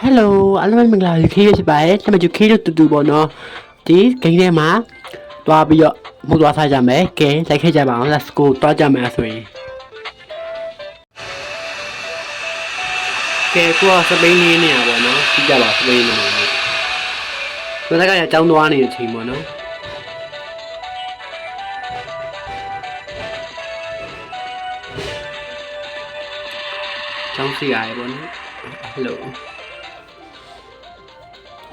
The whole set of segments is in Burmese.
Hello အားလုံးမင်္ဂလာယူခေးဖြစ်ပါတယ်။ကျွန်တော်ယူခေးတို့တူတူပေါ့နော်။ဒီဂိမ်းထဲမှာတွားပြီးတော့မှုသွားစားကြမယ်။ကဲလိုက်ခဲ့ကြပါအောင် let's go တွားကြမယ်ဆိုရင်ကဲကိုကစပိန်လေးနေရပါတော့။ကြည့်ကြပါစပိန်လေး။ဒီကကအကြောင်းသွားနေတဲ့အချိန်ပေါ့နော်။ကျောင်းစီရတယ်ပေါ့နော်။ Hello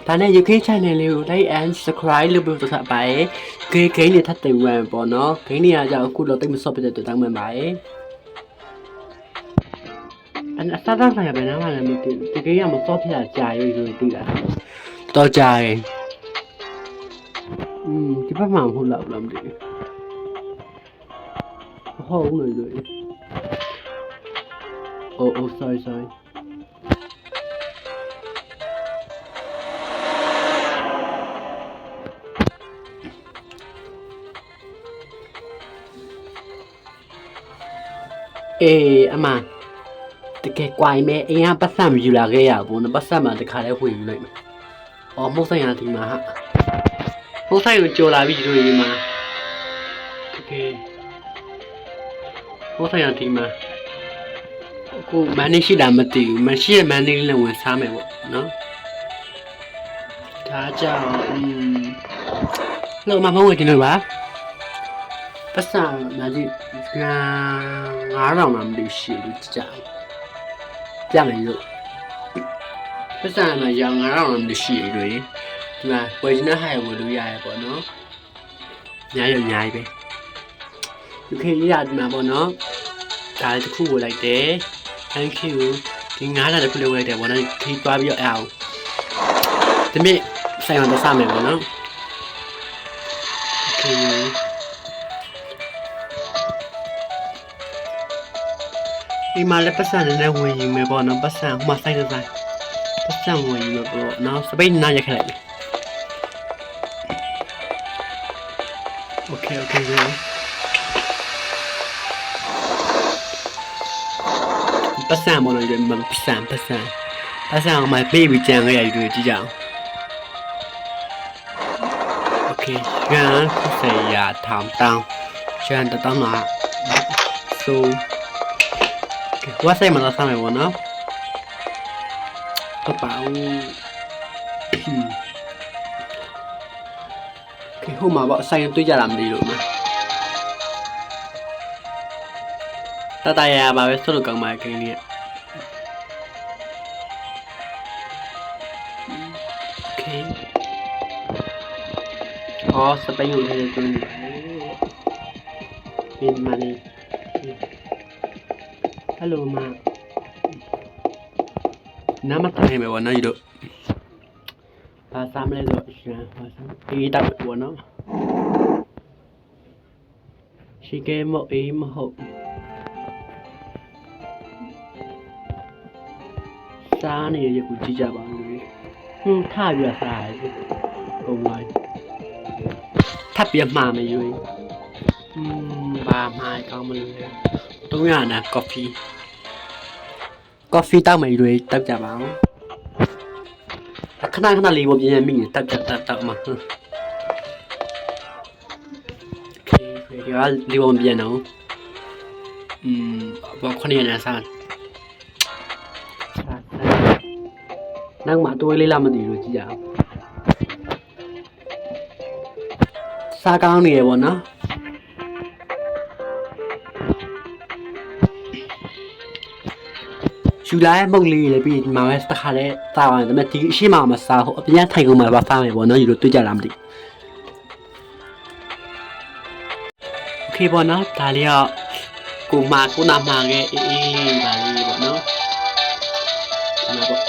ဒါနဲ့ UK channel လေးကို like and subscribe လုပ်ပြီးတော့ဆက်ပါရယ်ဂိမ်းတွေထပ်တင်ဝင်ပေါ့နော်ဂိမ်းတွေကကြောက်အခုတော့တိတ်မဆော့ပြတဲ့အတွက်တောင်းပန်ပါရယ်အစားသားဆိုင်ရဘယ်နားမှလည်းမသိဒီဂိမ်းကမဆော့ပြတာကြာရွေးလို့သိတာတော့ကြာရယ်ဒီဘက်မှာမဟုတ်တော့လားမသိဘူးဟုတ်လို့လို့oh sorryအမတကယ်ကွိုင်မဲအရင်ပတ်စံမယူလာခဲ့ရဘူးနော်ပတ်စံမှာတခါလဲဝင်ယူလိုက်မယ်။အော်မဟုတ်ဆိုင်ရဒီမှာဟာမဟုတ်ဆိုင်ကိုကြော်လာပြီဒီလိုဒီမှာတကယ်မဟုတ်ဆိုင်ရဒီမှာအခုမန်နေရှိတာမသိဘူးမရှိတဲ့မန်နေလေးနဲ့ဝင်စားမယ်ပေါ့နော်ဒါကြောင့်လို့မဟုတ်ဝင်ကြည့်လို့ပါပတ်စံမကြည့်9000တော့မသိရှိဘူးကြာပြမယ်လို့ပတ်စံမှာရောင်9000တော့မသိရှိဘူးလေဒီမှာဝယ်ချင်တဲ့ဟာရဝယ်လို့ရတယ်ပေါ့နော်အများကြီးပဲဒီခေတ်ရဒီမှာပေါ့နော်ဒါတစ်ခုဝယ်လိုက်တယ် thank you ဒီ9000တစ်ခုလေးဝယ်လိုက်တယ်ပေါ့နော်ခေတ်သွားပြီးတော့အောင်ဒီမြင့်ဆိုင်အောင်တော့စမယ်ပေါ့နော် okayဒီမှာလည်းပတ်စံနဲ့ဝင်ယူမယ်ပေါ့နော်ပတ်စံဟိုမှာစိုက်တဲ့ဆိုင်ပတ်စံဝင်ယူမယ်ပေါ့နော်စပိတ်နားရက်ခလိုက်ပြီ okay ပတ်စံပေါ့နော်ဒီမှာပတ်စံဟိုမှာပေးပြီးကြံခဲ့ရယူကြည့်ကြအောင် okay ရန်ဆက်ရထောင်တောင်းရန်တောင်းမှာ soဝါဆိုင်မှာတော့ဆမ်းမယ်ပေါ့နော်တော့ပါဦးခေဟိုမှာပေါ့ဆိုင်တွေ့ကြတာမသိလို့မှာတရပါပဲဆိုလို့ကောင်းပါကိန်းလေးโอเคအော်စပိန်ကိုလည်းတွင်းနေပြီမနီHello မနာမထိုင်မယ်ပေါ့နော်ဒီတို့ဘာစားမလဲဆိုရှာဘာစားအေးတောက်ပေါ့နော်ရှိကဲမအေးမဟုတ်စားနေရခုကြည့်ကြပါဦးထပြစားရပုံလိုက်ထပ်ပြမှာမရွေးဘာမှကောင်းမလို့300နာ coffee တောက်မယ်တွေတောက်ကြပါအောင်ခဏလေးပေါ့ပြန်မိနေတောက်မှာโอเคဒီကလေးပေါ့ပြန်အောင်ဘောခဏရနေစားနောက်မှတွေးလေးလားမသိလို့ကြည့်ရအောင်စားကောင်းနေရပေါ့နော်ယူလာရဲ့မုတ်လေးလည်းပြီးဒီမှာပဲတစ်ခါလဲစားအောင်ဒါပေမဲ့ဒီအရှိမမစားဟုတ်အပြန်ထိုင်ကုန်မှာပါစားမယ်ပေါ့နော်ယူလို့တွေ့ကြလားမသိโอเคပေါ့နော်ဒါလေးကကိုနာမှာခဲ့အေးဒါလေးပေါ့နော်ဒါပေါ့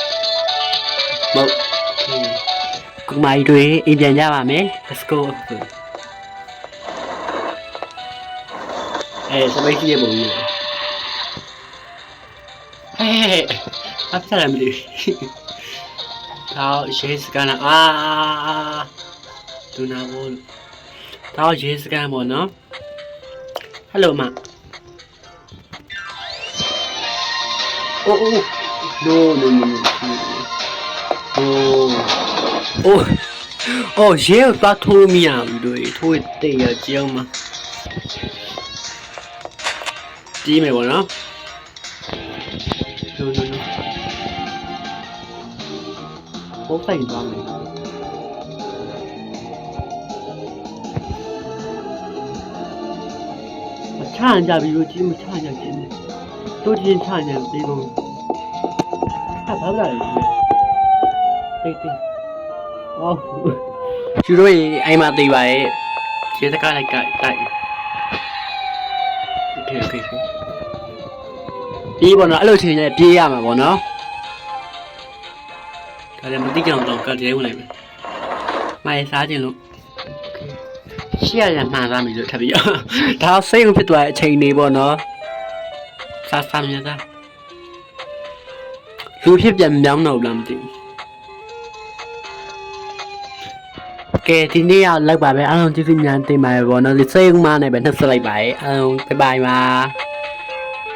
မဟုတ်ကိုမိုင်းတွေအိမ်ပြန်ကြပါမယ် let's go စပိတ်ကြီးပုံကြီးအဖရမလို့တော့ရေးစကန်ဒူနာဘောတော့ရေးစကန်ပေါ့နော် Hello မ Oh no 哦，也把拖米啊，对，拖对呀，这样嘛。ဒီမယ်ပေါ့နော်။ဟိုဖိုင်သွားမယ်။မချမ်းကြပြီလို့ကြီးမချမ်းကြခြင်း။တို့ချင်းချမ်းကြပြီးတော့ဟာဘာလာလဲ။တိတ်တိတ်။အော်ယူတို့ရေအိမ်မှာသေးပါရဲ့။ခြေစကားလိုက်တိုက်။ Okay. ပြေးပေါ့နော်အဲ့လိုချိန်ကျပြေးရမှာပေါ့နော်ဒါလည်းမသိကြအောင်တော့ကတ်တဲဝင်လိုက်မယ်မိုင်စားခြင်းလို့ရှေ့ရမှန်သားပြီလို့ထပ်ပြီးဒါစိတ်ဝင်ဖြစ်သွားတဲ့အချိန်နေပေါ့နော်စားမြတ်သားလူဖြစ်ပြန်မြောင်းတော့လားမသိဘူးကဲဒီနေ့ရောက်ပါပဲအားလုံးကျေးဇူးများတင်ပါတယ်ပေါ့နော်ဒီစိတ်မှနဲ့ပဲနှုတ်ဆက်လိုက်ပါရဲ့အားလုံးဘိုင်ဘိုင်ပါ